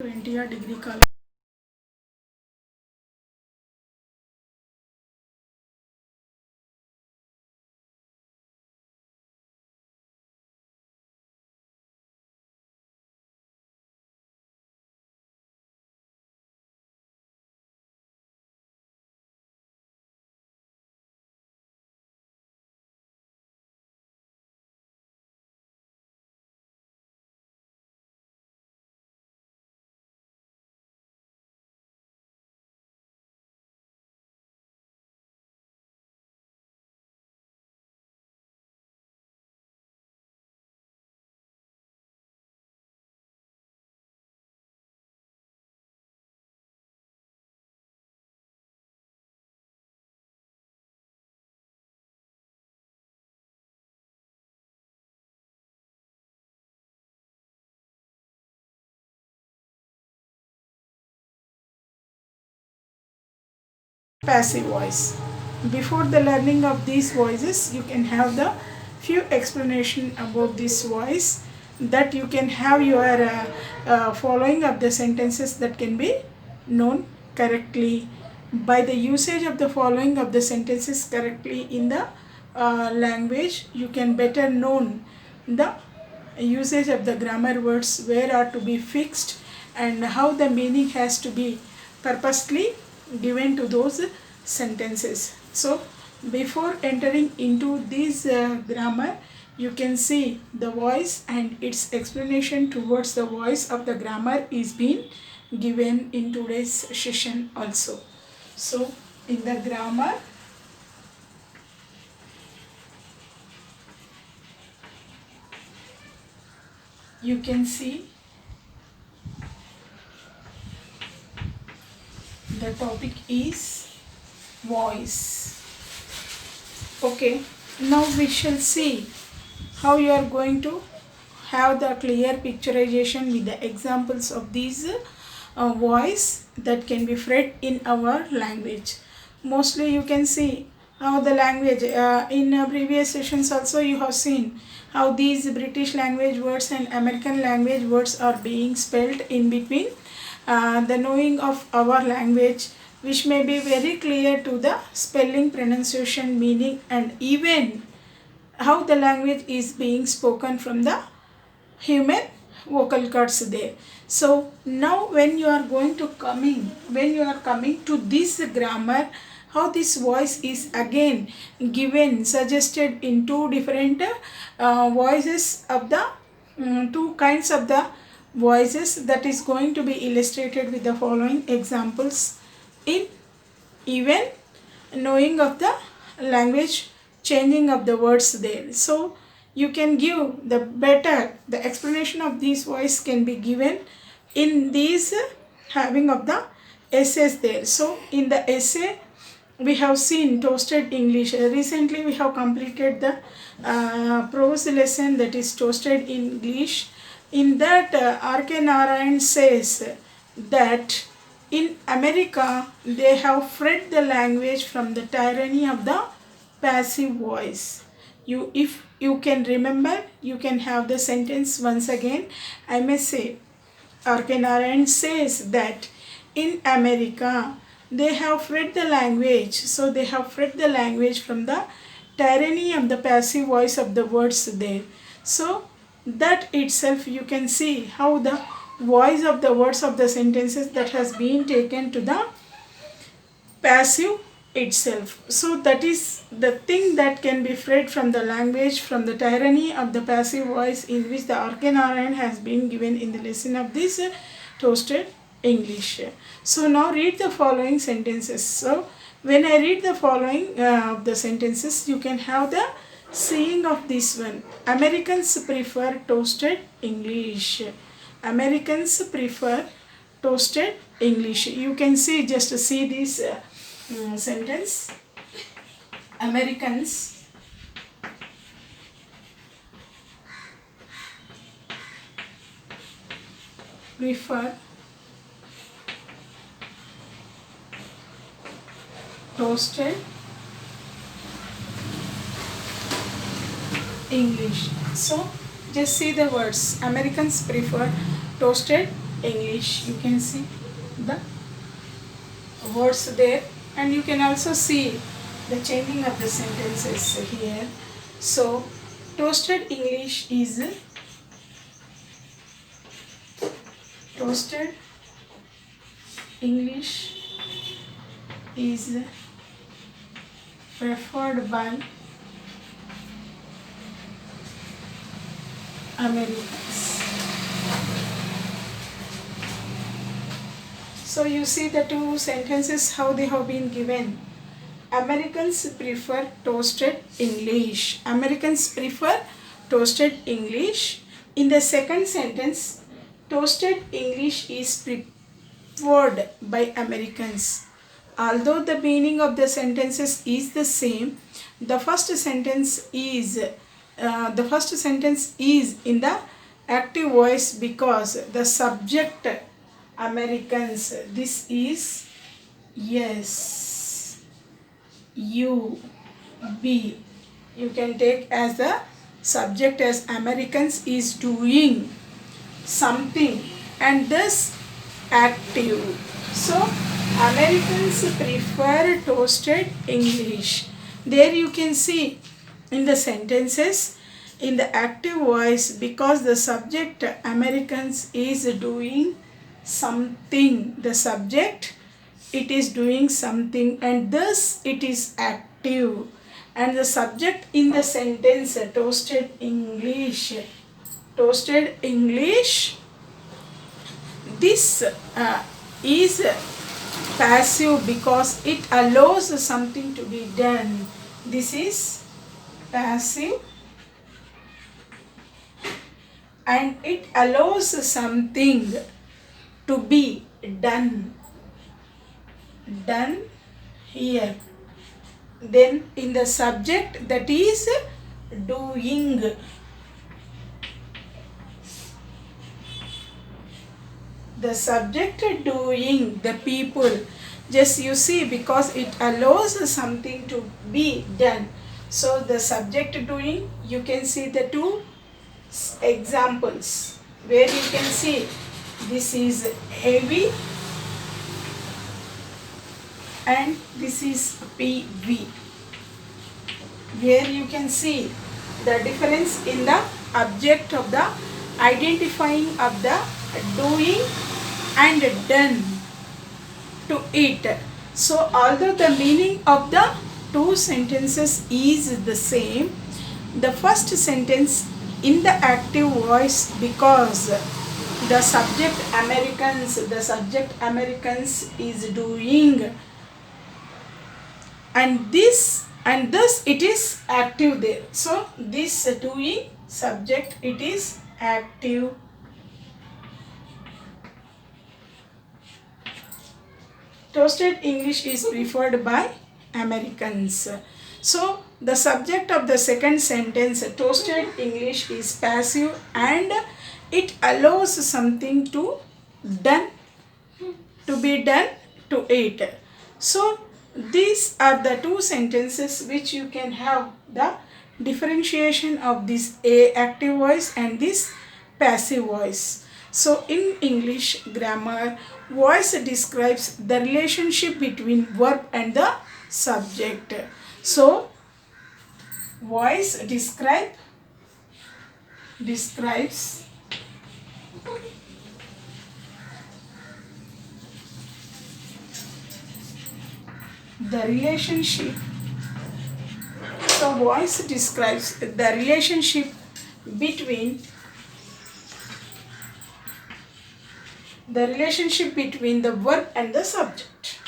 NTR Degree College. Passive voice. Before the learning of these voices, you can have the few explanation about this voice, that you can have your following of the sentences that can be known correctly by the usage of the following of the sentences correctly in the language. You can better known the usage of the grammar words, where are to be fixed, and how the meaning has to be purposely given to those sentences. So before entering into this grammar, you can see the voice and its explanation towards the voice of the grammar is being given in today's session also. So in the grammar, you can see the topic is voice. Okay, now we shall see how you are going to have the clear picturization with the examples of these voice that can be read in our language. Mostly you can see how the language in previous sessions also you have seen how these British language words and American language words are being spelled in between the knowing of our language, which may be very clear to the spelling, pronunciation, meaning, and even how the language is being spoken from the human vocal cords there. So now when you are coming to this grammar, how this voice is again given, suggested in two different voices of the two kinds of the voices, that is going to be illustrated with the following examples in even knowing of the language changing of the words there. So you can give the better, the explanation of these voice can be given in these having of the essays there. So in the essay we have seen toasted English. Recently we have completed the prose lesson, that is toasted English. In that R.K. Narayan says that in America they have freed the language from the tyranny of the passive voice. If you can remember, you can have the sentence once again. I may say, R.K. Narayan says that in America they have freed the language. So they have freed the language from the tyranny of the passive voice of the words there. So that itself you can see how the voice of the words of the sentences that has been taken to the passive itself. So that is the thing that can be freed from the language, from the tyranny of the passive voice, in which the R.K. Narayan has been given in the lesson of this toasted English. So now read the following sentences. So when I read the following of the sentences, you can have the seeing of this one. Americans prefer toasted English. Americans prefer toasted English. You can see, just see this sentence. Americans prefer toasted English. So just see the words. Americans prefer toasted English. You can see the words there, and you can also see the changing of the sentences here. So toasted English is toasted English is preferred by Americans. So you see the two sentences how they have been given. Americans prefer toasted English. Americans prefer toasted English. In the second sentence, toasted English is preferred by Americans. Although the meaning of the sentences is the same, the first sentence is in the active voice because the subject Americans. This is yes, you, be. You can take as the subject as Americans is doing something and thus active. So Americans prefer toasted English. There you can see in the sentences in the active voice because the subject Americans is doing something. The subject it is doing something and thus it is active. And the subject in the sentence toasted English. Toasted English. This is passive because it allows something to be done. This is passive and it allows something to be done. Done here. Then in the subject that is doing. The subject doing, the people. Just you see because it allows something to be done. So the subject doing, you can see the two examples where you can see this is heavy and this is PV. Where you can see the difference in the object of the identifying of the doing and done to it. So although the meaning of the two sentences is the same, the first sentence in the active voice because the subject Americans is doing and thus it is active there. So this doing subject it is active. Toasted English is preferred by Americans. So the subject of the second sentence toasted English is passive and it allows something to be done to it. So these are the two sentences which you can have the differentiation of this a active voice and this passive voice. So in English grammar, voice describes the relationship between verb and the subject. So voice describes the relationship. So voice describes the relationship between the verb and the subject.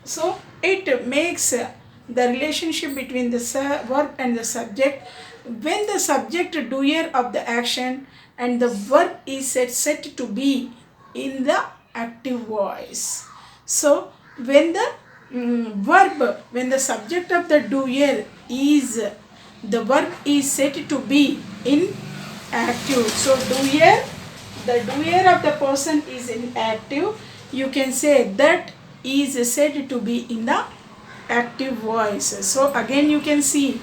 So it makes the relationship between the verb and the subject when the subject doer of the action and the verb is set to be in the active voice. So when the when the subject of the doer is, the verb is set to be in active. So the doer of the person is in active. You can say that is said to be in the active voice. So again you can see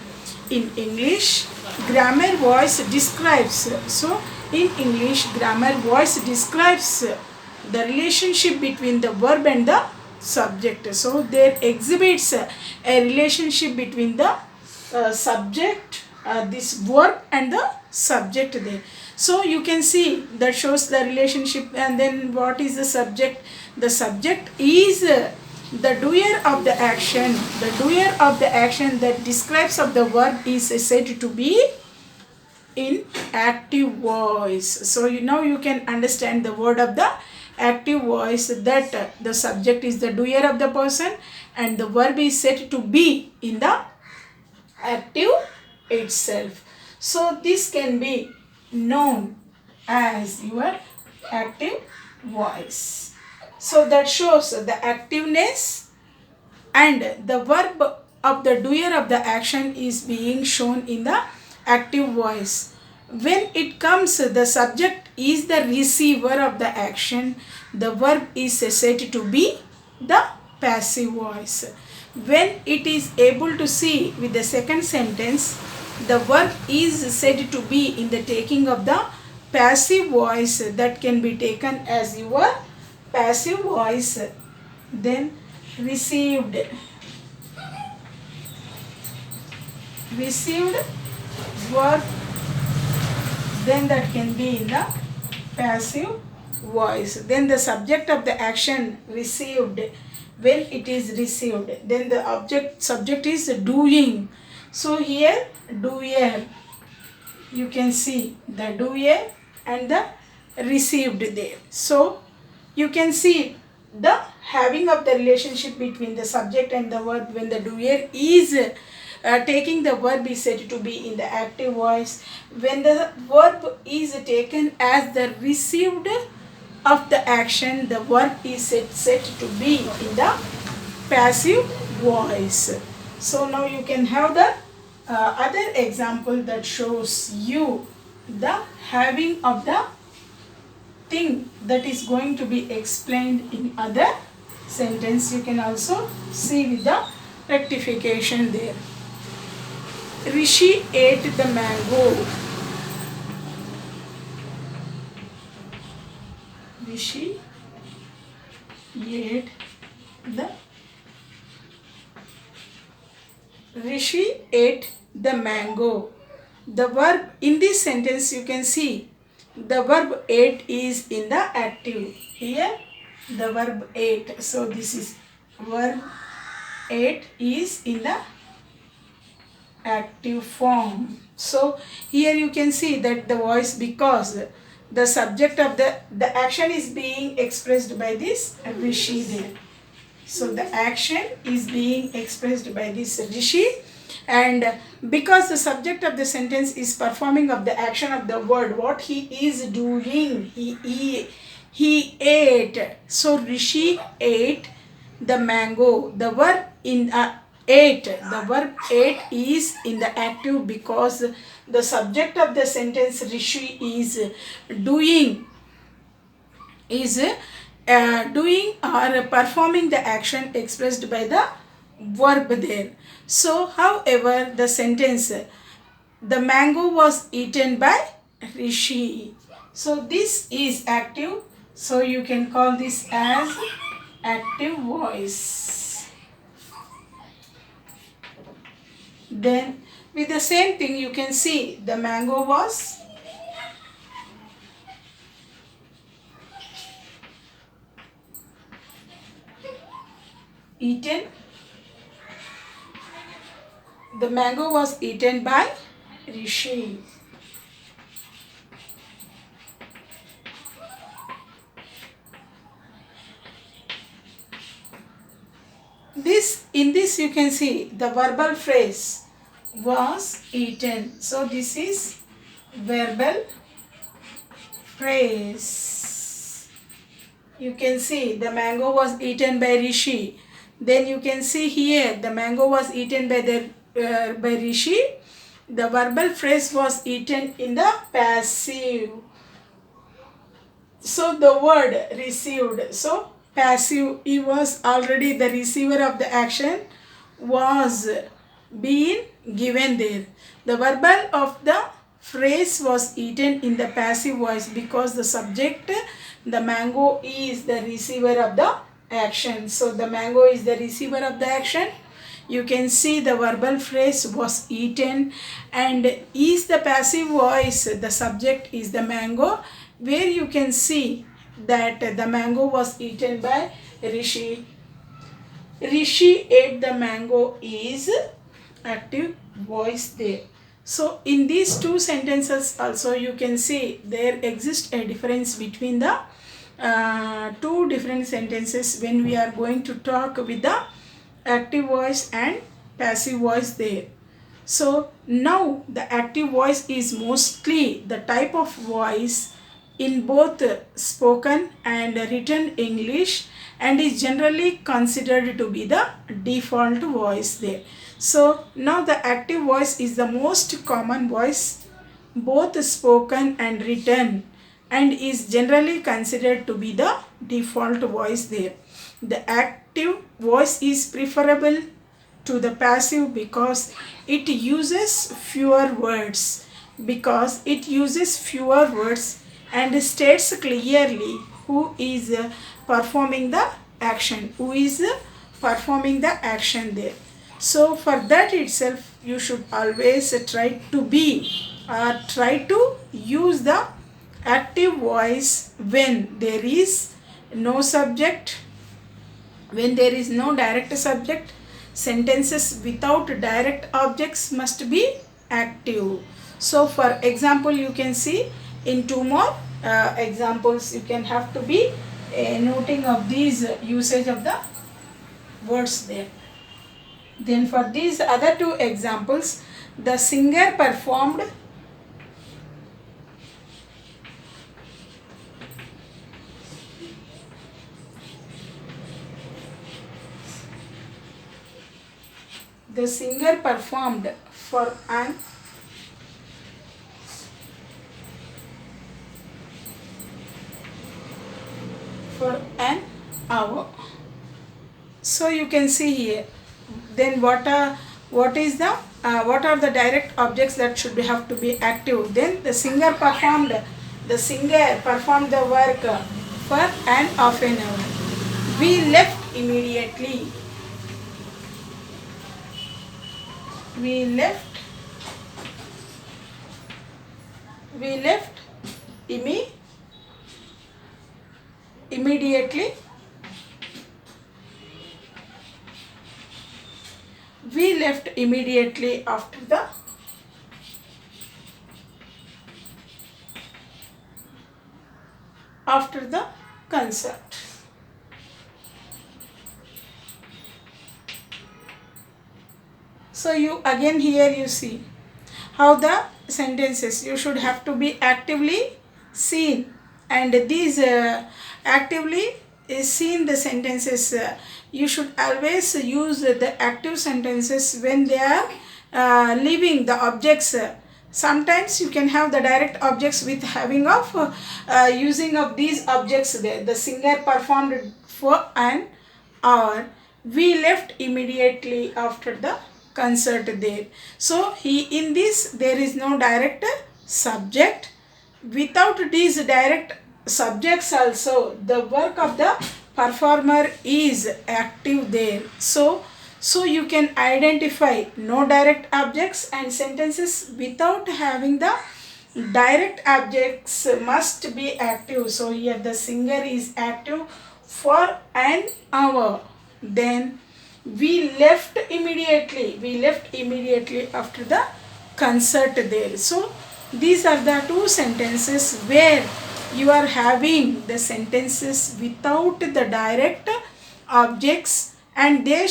in English grammar voice describes. So in English grammar voice describes the relationship between the verb and the subject. So there exhibits a relationship between the subject, this verb and the subject there. So you can see that shows the relationship. And then what is the subject? The subject is the doer of the action. The doer of the action that describes of the verb is said to be in active voice. So now you can understand the word of the active voice, that the subject is the doer of the person and the verb is said to be in the active itself. So this can be known as your active voice. So that shows the activeness, and the verb of the doer of the action is being shown in the active voice. When it comes, the subject is the receiver of the action, the verb is said to be the passive voice. When it is able to see with the second sentence, the verb is said to be in the taking of the passive voice, that can be taken as your passive voice. Then received verb, then that can be in the passive voice. Then the subject of the action received, when it is received, then the subject is doing. So here doer, you can see the doer and the received there. So you can see the having of the relationship between the subject and the verb. When the doer is taking the verb is said to be in the active voice. When the verb is taken as the received of the action, the verb is said to be in the passive voice. So now you can have the other example that shows you the having of the thing that is going to be explained in other sentence. You can also see with the rectification there. Rishi ate the mango. Rishi ate the mango. The verb in this sentence, you can see the verb ate is in the active. Here the verb ate. So this is verb ate is in the active form. So here you can see that the voice, because the subject of the action is being expressed by this Rishi there. So the action is being expressed by this Rishi, and because the subject of the sentence is performing of the action of the word, what he is doing, he ate. So Rishi ate the mango. The verb in ate, the verb ate is in the active, because the subject of the sentence Rishi is doing or performing the action expressed by the verb there. So however, the sentence the mango was eaten by Rishi, so this is active, so you can call this as active voice. Then with the same thing, you can see the mango was eaten. The mango was eaten by Rishi. In this you can see the verbal phrase was eaten. So this is verbal phrase. You can see the mango was eaten by Rishi. Then you can see here the mango was eaten by Rishi. The verbal phrase was eaten in the passive. So the word received. So passive, he was already the receiver of the action, was being given there. The verbal of the phrase was eaten in the passive voice because the subject, the mango, is the receiver of the action. So the mango is the receiver of the action. You can see the verbal phrase was eaten, and is the passive voice, the subject is the mango, where you can see that the mango was eaten by Rishi. Rishi ate the mango is active voice there. So in these two sentences also you can see there exists a difference between the two different sentences when we are going to talk with the active voice and passive voice there. So now the active voice is mostly the type of voice in both spoken and written English, and is generally considered to be the default voice there. So now the active voice is the most common voice, both spoken and written, and is generally considered to be the default voice there. The active voice is preferable to the passive because it uses fewer words, and states clearly who is performing the action, there. So for that itself you should always try to use the active voice when there is no subject, when there is no direct subject. Sentences without direct objects must be active. So for example, you can see in two more examples, you can have to be noting of these usage of the words there. Then for these other two examples, the singer performed for an hour. So you can see here. Then what are the direct objects that should have to be active? Then the singer performed the work for an half an hour. We left immediately. We left immediately. We left immediately after the concert. So you again here you see how the sentences you should have to be actively seen, and these actively seen the sentences you should always use the active sentences when they are leaving the objects. Sometimes you can have the direct objects with having of using of these objects there. The singer performed for an hour. We left immediately after the concert there. So in this there is no direct subject. Without these direct subjects also, the work of the performer is active there. So you can identify no direct objects, and sentences without having the direct objects must be active. So here the singer is active for an hour. Then we left immediately after the concert there. So these are the two sentences where you are having the sentences without the direct objects, and they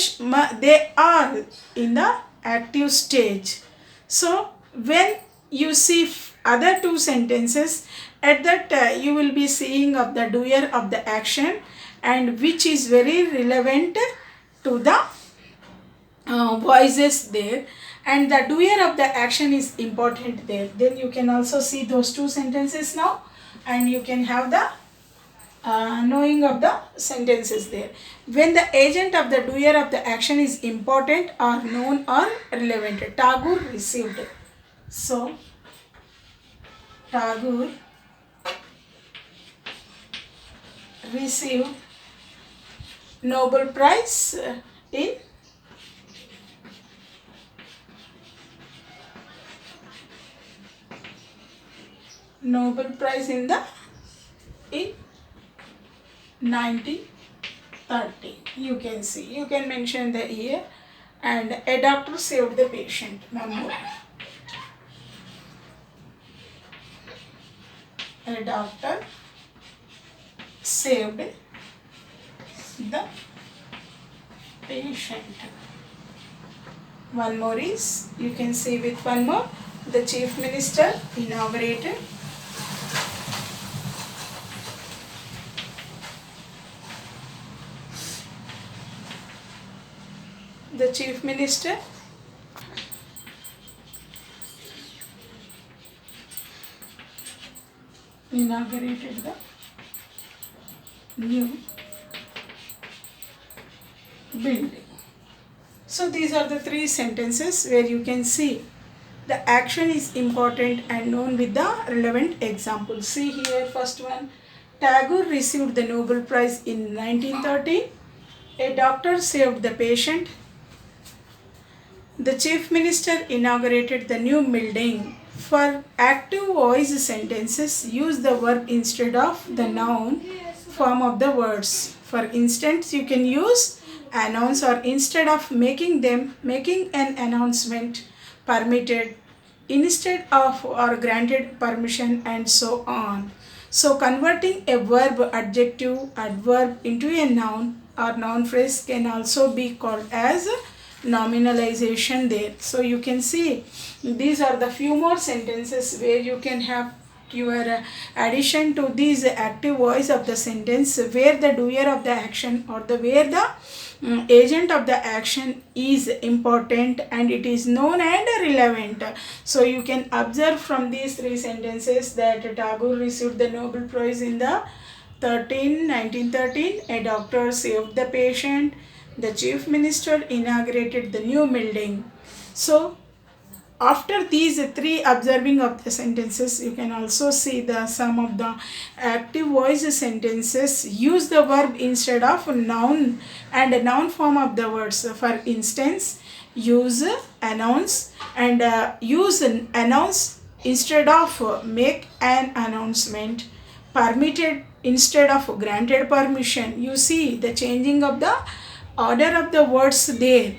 are in the active stage. So when you see other two sentences, at that you will be seeing of the doer of the action, and which is very relevant to the voices there, and the doer of the action is important there. Then you can also see those two sentences now, and you can have the knowing of the sentences there. When the agent of the doer of the action is important or known or relevant. Tagore received. So, Tagore received Nobel Prize in Nobel Prize in 1930. You can see. You can mention the year. And a doctor saved the patient. One more. A doctor saved the patient. One more is, you can see with one more, the chief minister inaugurated the chief minister inaugurated the new building. So these are the three sentences where you can see the action is important and known with the relevant examples. See here, first one, Tagore received the Nobel Prize in 1930. A doctor saved the patient. The chief minister inaugurated the new building. For active voice sentences, use the verb instead of the noun form of the words. For instance, you can use announce, or instead of making an announcement, permitted, instead of or granted permission, and so on. So converting a verb, adjective, adverb into a noun or noun phrase can also be called as nominalization there. So you can see these are the few more sentences where you can have your addition to these active voice of the sentence where the doer of the action or the where the agent of the action is important and it is known and relevant. So you can observe from these three sentences that Tagore received the Nobel Prize in the 1913. A doctor saved the patient. The chief minister inaugurated the new building. So after these three observing of the sentences, you can also see the some of the active voice sentences use the verb instead of noun and a noun form of the words. For instance, use announce and use announce instead of make an announcement, permitted instead of granted permission. You see the changing of the order of the words there.